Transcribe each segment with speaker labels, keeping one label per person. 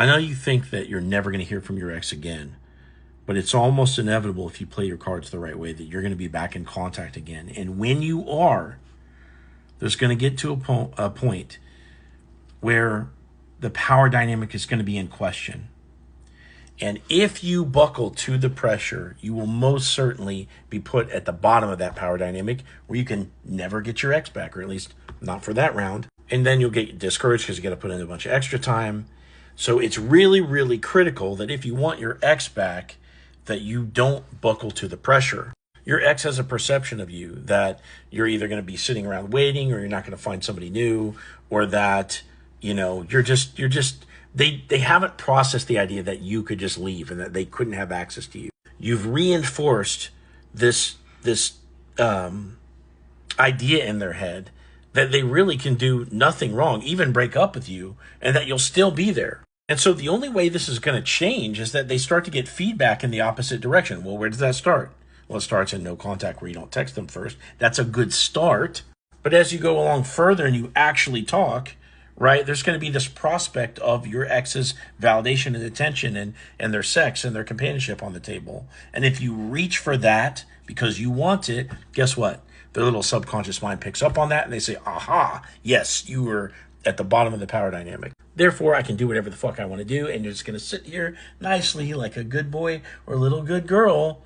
Speaker 1: I know you think that you're never going to hear from your ex again, but it's almost inevitable if you play your cards the right way that you're going to be back in contact again. And when you are, there's going to get to a point where the power dynamic is going to be in question. And if you buckle to the pressure, you will most certainly be put at the bottom of that power dynamic where you can never get your ex back, or at least not for that round. And then you'll get discouraged because you got to put in a bunch of extra time. So it's really, really critical that if you want your ex back, that you don't buckle to the pressure. Your ex has a perception of you that you're either going to be sitting around waiting, or you're not going to find somebody new, or that, you're just they haven't processed the idea that you could just leave and that they couldn't have access to you. You've reinforced this idea in their head that they really can do nothing wrong, even break up with you, and that you'll still be there. And so the only way this is going to change is that they start to get feedback in the opposite direction. Well, where does that start? Well, it starts in no contact, where you don't text them first. That's a good start. But as you go along further and you actually talk, right, there's going to be this prospect of your ex's validation and attention and their sex and their companionship on the table. And if you reach for that because you want it, guess what? Their little subconscious mind picks up on that and they say, aha, yes, you were at the bottom of the power dynamic. Therefore, I can do whatever the fuck I want to do, and you're just going to sit here nicely like a good boy or a little good girl,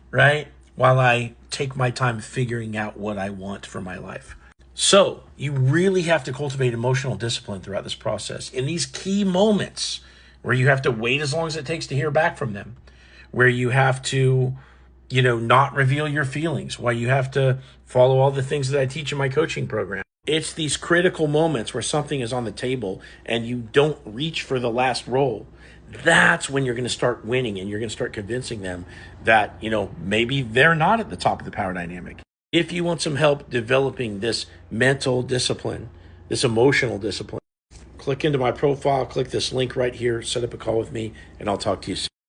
Speaker 1: right, while I take my time figuring out what I want for my life. So you really have to cultivate emotional discipline throughout this process. In these key moments where you have to wait as long as it takes to hear back from them, where you have to, not reveal your feelings, why you have to follow all the things that I teach in my coaching program. It's these critical moments where something is on the table and you don't reach for the last roll. That's when you're going to start winning, and you're going to start convincing them that, maybe they're not at the top of the power dynamic. If you want some help developing this mental discipline, this emotional discipline, click into my profile, click this link right here, set up a call with me, and I'll talk to you soon.